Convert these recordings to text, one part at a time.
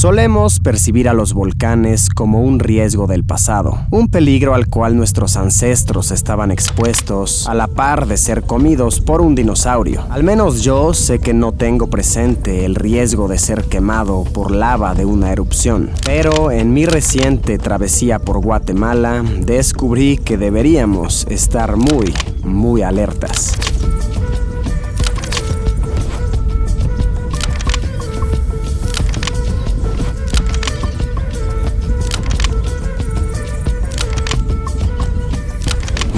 Solemos percibir a los volcanes como un riesgo del pasado, un peligro al cual nuestros ancestros estaban expuestos a la par de ser comidos por un dinosaurio. Al menos yo sé que no tengo presente el riesgo de ser quemado por lava de una erupción, pero en mi reciente travesía por Guatemala descubrí que deberíamos estar muy alertas.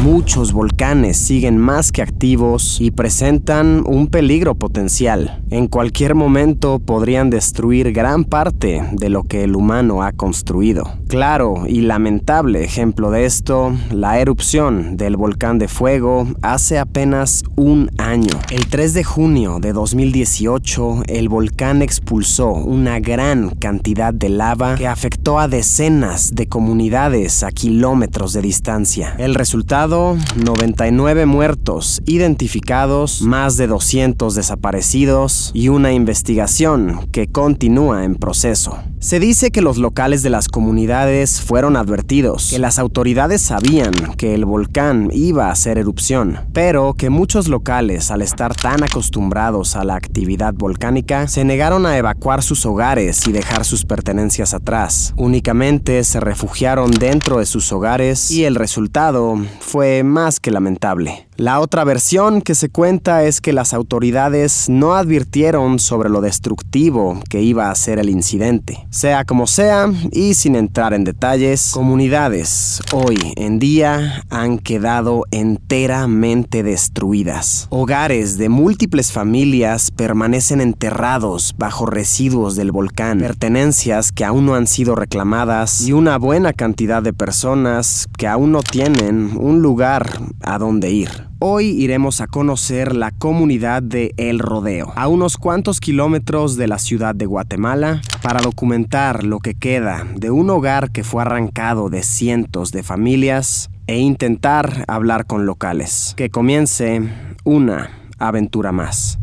Muchos volcanes siguen más que activos y presentan un peligro potencial. En cualquier momento podrían destruir gran parte de lo que el humano ha construido. Claro y lamentable ejemplo de esto, la erupción del volcán de fuego hace apenas un año. El 3 de junio de 2018, el volcán expulsó una gran cantidad de lava que afectó a decenas de comunidades a kilómetros de distancia. El resultado: 99 muertos identificados, más de 200 desaparecidos y una investigación que continúa en proceso. Se dice que los locales de las comunidades fueron advertidos, que las autoridades sabían que el volcán iba a hacer erupción, pero que muchos locales, al estar tan acostumbrados a la actividad volcánica, se negaron a evacuar sus hogares y dejar sus pertenencias atrás. Únicamente se refugiaron dentro de sus hogares y el resultado fue más que lamentable. La otra versión que se cuenta es que las autoridades no advirtieron sobre lo destructivo que iba a ser el incidente. Sea como sea, y sin entrar en detalles, comunidades hoy en día han quedado enteramente destruidas. Hogares de múltiples familias permanecen enterrados bajo residuos del volcán, pertenencias que aún no han sido reclamadas y una buena cantidad de personas que aún no tienen un lugar a donde ir. Hoy iremos a conocer la comunidad de El Rodeo, a unos cuantos kilómetros de la ciudad de Guatemala, para documentar lo que queda de un hogar que fue arrancado de cientos de familias e intentar hablar con locales. Que comience una aventura más.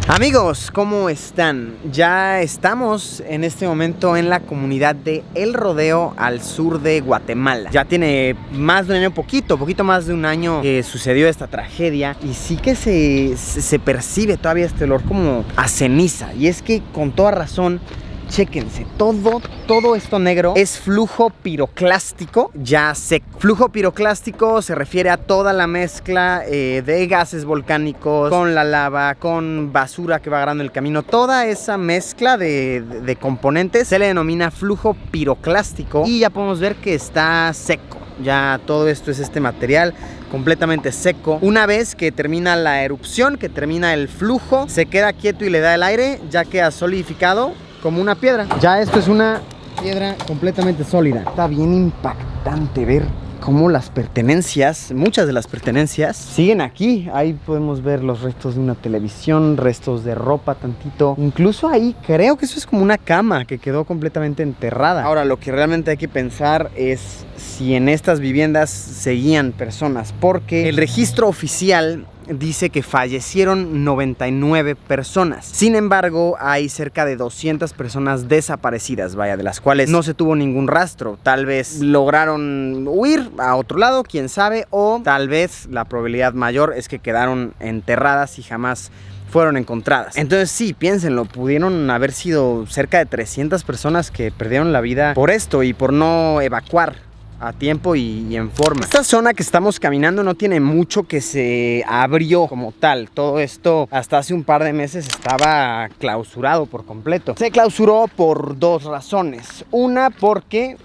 Amigos, ¿cómo están? Ya estamos en este momento en la comunidad de El Rodeo, al sur de Guatemala. Ya tiene más de un año, poquito más de un año que sucedió esta tragedia. Y sí que se percibe todavía este olor como a ceniza. Y es que con toda razón, chéquense, todo esto negro es flujo piroclástico ya seco. Flujo piroclástico se refiere a toda la mezcla de gases volcánicos con la lava, con basura que va agarrando el camino. Toda esa mezcla de componentes se le denomina flujo piroclástico y ya podemos ver que está seco. Ya todo esto es este material completamente seco. Una vez que termina la erupción, que termina el flujo, se queda quieto y le da el aire, ya queda solidificado como una piedra. Ya esto es una piedra completamente sólida. Está bien impactante ver cómo las pertenencias, muchas de las pertenencias, siguen aquí. Ahí podemos ver los restos de una televisión, restos de ropa tantito. Incluso ahí creo que eso es como una cama que quedó completamente enterrada. Ahora, lo que realmente hay que pensar es si en estas viviendas seguían personas, porque el registro oficial dice que fallecieron 99 personas. Sin embargo, hay cerca de 200 personas desaparecidas, vaya, de las cuales no se tuvo ningún rastro. Tal vez lograron huir a otro lado, quién sabe, o tal vez la probabilidad mayor es que quedaron enterradas y jamás fueron encontradas. Entonces sí, piénsenlo, pudieron haber sido cerca de 300 personas que perdieron la vida por esto y por no evacuar a tiempo y en forma. Esta zona que estamos caminando no tiene mucho que se abrió como tal. Todo esto hasta hace un par de meses estaba clausurado por completo. Se clausuró por dos razones. Una, porque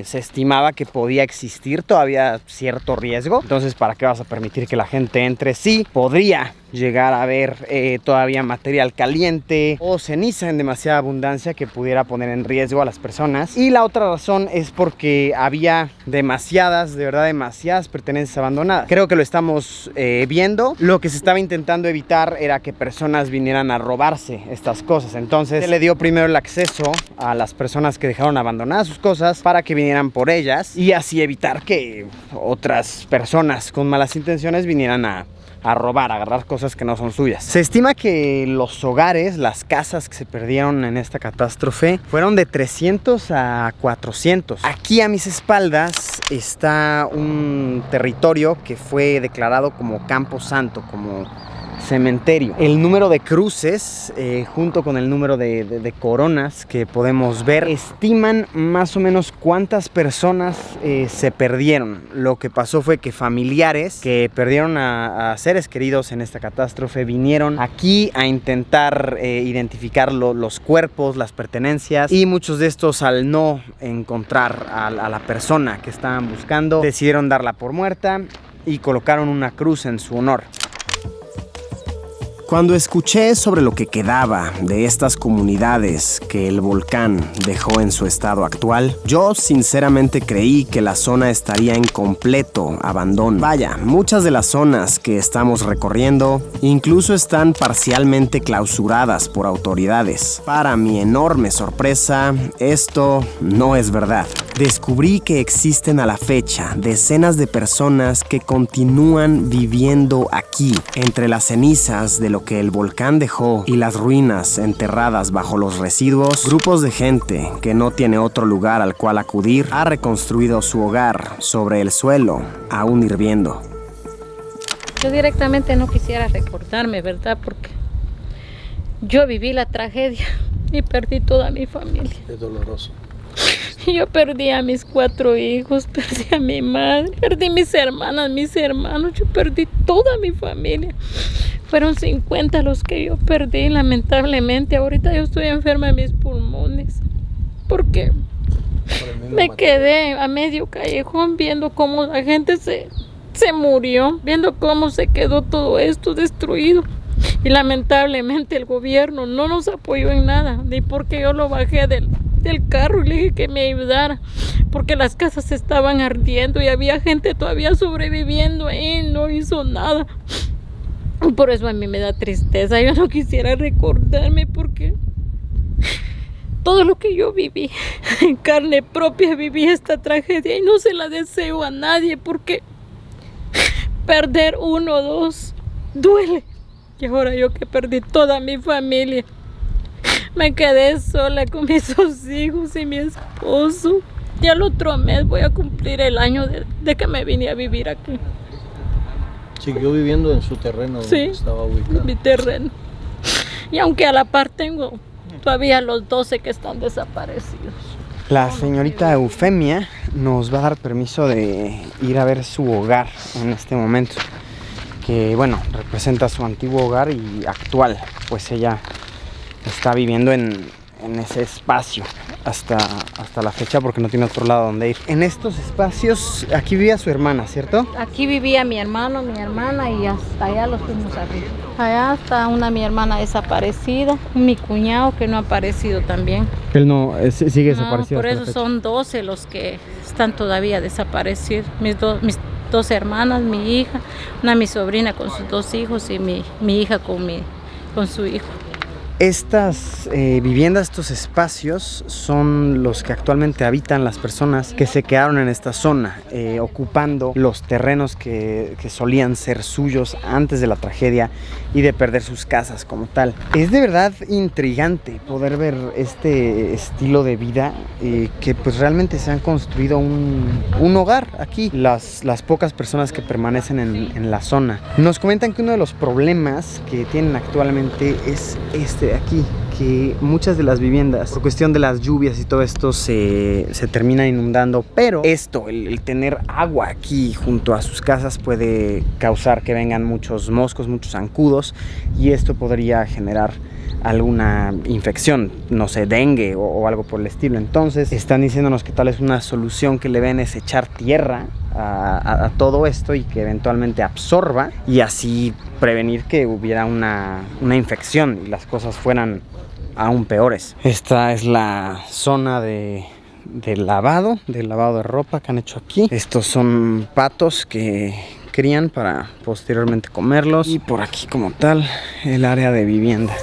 se estimaba que podía existir todavía cierto riesgo. Entonces, ¿para qué vas a permitir que la gente entre? Sí, podría llegar a haber todavía material caliente o ceniza en demasiada abundancia que pudiera poner en riesgo a las personas. Y la otra razón es porque había demasiadas, de verdad demasiadas pertenencias abandonadas. Creo que lo estamos viendo. Lo que se estaba intentando evitar era que personas vinieran a robarse estas cosas. Entonces se le dio primero el acceso a las personas que dejaron abandonadas sus cosas para que vinieran por ellas y así evitar que otras personas con malas intenciones vinieran a a robar, a agarrar cosas que no son suyas. Se estima que los hogares, las casas que se perdieron en esta catástrofe fueron de 300 a 400. Aquí a mis espaldas está un territorio que fue declarado como Campo Santo, como cementerio. El número de cruces junto con el número de coronas que podemos ver estiman más o menos cuántas personas se perdieron. Lo que pasó fue que familiares que perdieron a seres queridos en esta catástrofe vinieron aquí a intentar identificar los cuerpos, las pertenencias, y muchos de estos, al no encontrar a la persona que estaban buscando, decidieron darla por muerta y colocaron una cruz en su honor. Cuando escuché sobre lo que quedaba de estas comunidades que el volcán dejó en su estado actual, yo sinceramente creí que la zona estaría en completo abandono. Vaya, muchas de las zonas que estamos recorriendo incluso están parcialmente clausuradas por autoridades. Para mi enorme sorpresa, esto no es verdad. Descubrí que existen a la fecha decenas de personas que continúan viviendo aquí, entre las cenizas de lo que el volcán dejó y las ruinas enterradas bajo los residuos. Grupos de gente que no tiene otro lugar al cual acudir ha reconstruido su hogar sobre el suelo, aún hirviendo. Yo directamente no quisiera recordarme, ¿verdad? Porque yo viví la tragedia y perdí toda mi familia. Es doloroso. Yo perdí a mis 4 hijos, perdí a mi madre, perdí mis hermanas, mis hermanos, yo perdí toda mi familia. Fueron 50 los que yo perdí, lamentablemente. Ahorita yo estoy enferma de mis pulmones. Porque me quedé a medio callejón viendo cómo la gente se murió, viendo cómo se quedó todo esto destruido. Y lamentablemente el gobierno no nos apoyó en nada, ni porque yo lo bajé del carro y le dije que me ayudara, porque las casas estaban ardiendo y había gente todavía sobreviviendo ahí, no hizo nada. Por eso a mí me da tristeza, yo no quisiera recordarme, porque todo lo que yo viví, en carne propia viví esta tragedia y no se la deseo a nadie, porque perder 1 o 2 duele. Y ahora yo que perdí toda mi familia, me quedé sola con mis 2 hijos y mi esposo. Y al otro mes voy a cumplir el año de que me vine a vivir aquí. Siguió viviendo en su terreno donde estaba ubicado. En mi terreno. Y aunque a la par tengo todavía los 12 que están desaparecidos. La señorita Eufemia nos va a dar permiso de ir a ver su hogar en este momento, que bueno, representa su antiguo hogar y actual, pues ella está viviendo en ese espacio hasta la fecha, porque no tiene otro lado donde ir. En estos espacios, aquí vivía su hermana, ¿cierto? Aquí vivía mi hermano, mi hermana, y hasta allá los fuimos arriba. Allá está mi hermana desaparecida, mi cuñado que no ha aparecido también. Él no sigue desaparecido. Por eso son 12 los que están todavía desaparecidos. Mis 2 hermanas, mi hija, mi sobrina con sus 2 hijos y mi hija con su hijo. Estas viviendas, estos espacios son los que actualmente habitan las personas que se quedaron en esta zona, ocupando los terrenos que solían ser suyos antes de la tragedia y de perder sus casas como tal. Es de verdad intrigante poder ver este estilo de vida, que pues realmente se han construido un hogar aquí, las pocas personas que permanecen en la zona. Nos comentan que uno de los problemas que tienen actualmente es de aquí, que muchas de las viviendas, por cuestión de las lluvias y todo esto, se termina inundando, pero esto, el tener agua aquí junto a sus casas, puede causar que vengan muchos moscos, muchos zancudos, y esto podría generar alguna infección, no sé, dengue o algo por el estilo. Entonces están diciéndonos que tal vez una solución que le ven es echar tierra a todo esto y que eventualmente absorba, y así prevenir que hubiera una infección y las cosas fueran aún peores. Esta es la zona de lavado de ropa que han hecho aquí. Estos son patos que crían para posteriormente comerlos, y por aquí como tal el área de vivienda.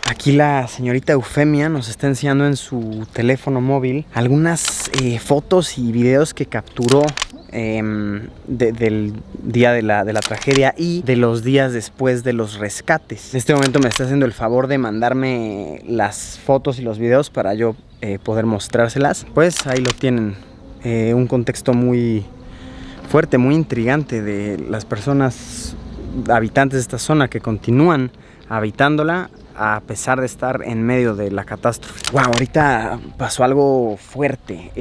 Aquí la señorita Eufemia nos está enseñando en su teléfono móvil algunas fotos y videos que capturó del día de la tragedia y de los días después de los rescates. En este momento me está haciendo el favor de mandarme las fotos y los videos para yo poder mostrárselas. Pues ahí lo tienen, un contexto muy fuerte, muy intrigante de las personas habitantes de esta zona que continúan habitándola a pesar de estar en medio de la catástrofe. Wow, ahorita pasó algo fuerte.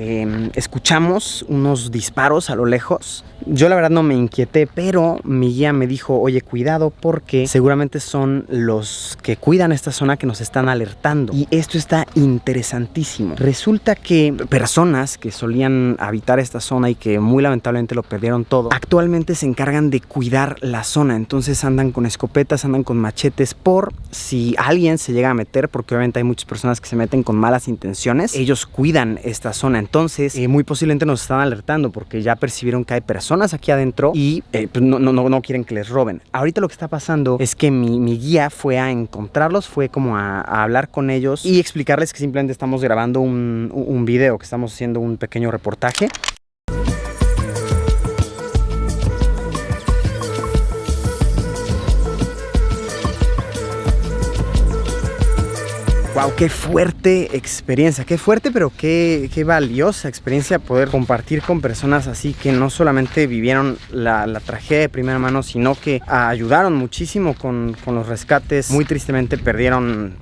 Escuchamos unos disparos a lo lejos. Yo la verdad no me inquieté, pero mi guía me dijo, oye, cuidado porque seguramente son los que cuidan esta zona que nos están alertando. Y esto está interesantísimo. Resulta que personas que solían habitar esta zona y que muy lamentablemente lo perdieron todo, actualmente se encargan de cuidar la zona. Entonces andan con escopetas, andan con machetes por si alguien se llega a meter, porque obviamente hay muchas personas que se meten con malas intenciones. Ellos cuidan esta zona. Entonces muy posiblemente nos están alertando porque ya percibieron que hay personas aquí adentro y pues no quieren que les roben. Ahorita lo que está pasando es que mi guía fue a encontrarlos, fue como a hablar con ellos y explicarles que simplemente estamos grabando un video, que estamos haciendo un pequeño reportaje. Wow, qué fuerte experiencia, qué fuerte, pero qué valiosa experiencia poder compartir con personas así que no solamente vivieron la tragedia de primera mano, sino que ayudaron muchísimo con los rescates. Muy tristemente perdieron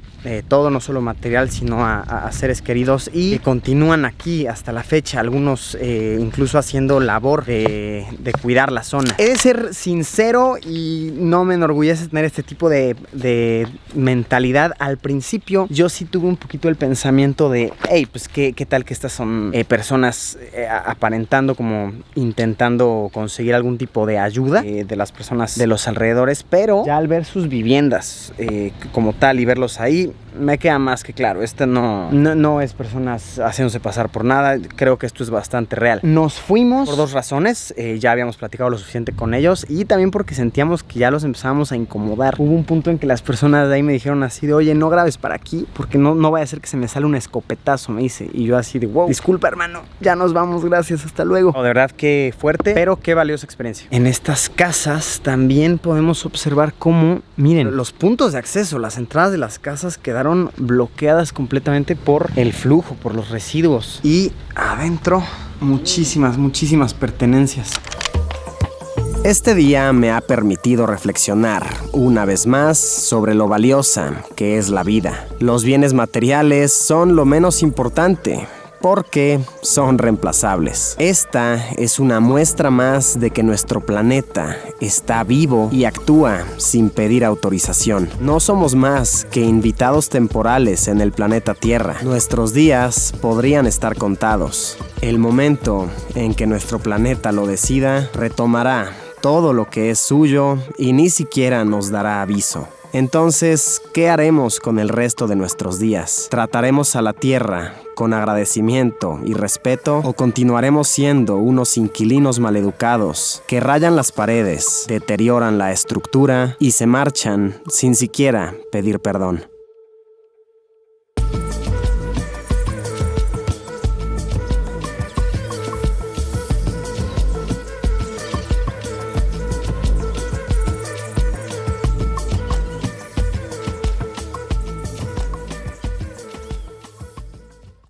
todo, no solo material, sino a seres queridos y continúan aquí hasta la fecha, algunos incluso haciendo labor de cuidar la zona. He de ser sincero y no me enorgullece tener este tipo de mentalidad. Al principio yo sí tuve un poquito el pensamiento de, hey, pues qué tal que estas son personas aparentando como intentando conseguir algún tipo de ayuda de las personas de los alrededores, pero ya al ver sus viviendas como tal y verlos ahí, me queda más que claro, no es personas haciéndose pasar por nada. Creo que esto es bastante real. Nos fuimos por dos razones. Ya habíamos platicado lo suficiente con ellos y también porque sentíamos que ya los empezábamos a incomodar. Hubo un punto en que las personas de ahí me dijeron así de, oye, no grabes para aquí porque no vaya a ser que se me sale un escopetazo, me dice. Y yo así de, wow, disculpa hermano, ya nos vamos, gracias, hasta luego. De verdad que fuerte, pero qué valiosa experiencia. En estas casas también podemos observar cómo, miren, los puntos de acceso, las entradas de las casas quedaron bloqueadas completamente por el flujo, por los residuos. Y adentro muchísimas pertenencias. Este día me ha permitido reflexionar una vez más sobre lo valiosa que es la vida. Los bienes materiales son lo menos importante, porque son reemplazables. Esta es una muestra más de que nuestro planeta está vivo y actúa sin pedir autorización. No somos más que invitados temporales en el planeta Tierra. Nuestros días podrían estar contados. El momento en que nuestro planeta lo decida, retomará todo lo que es suyo y ni siquiera nos dará aviso. Entonces, ¿qué haremos con el resto de nuestros días? ¿Trataremos a la Tierra con agradecimiento y respeto o continuaremos siendo unos inquilinos maleducados que rayan las paredes, deterioran la estructura y se marchan sin siquiera pedir perdón?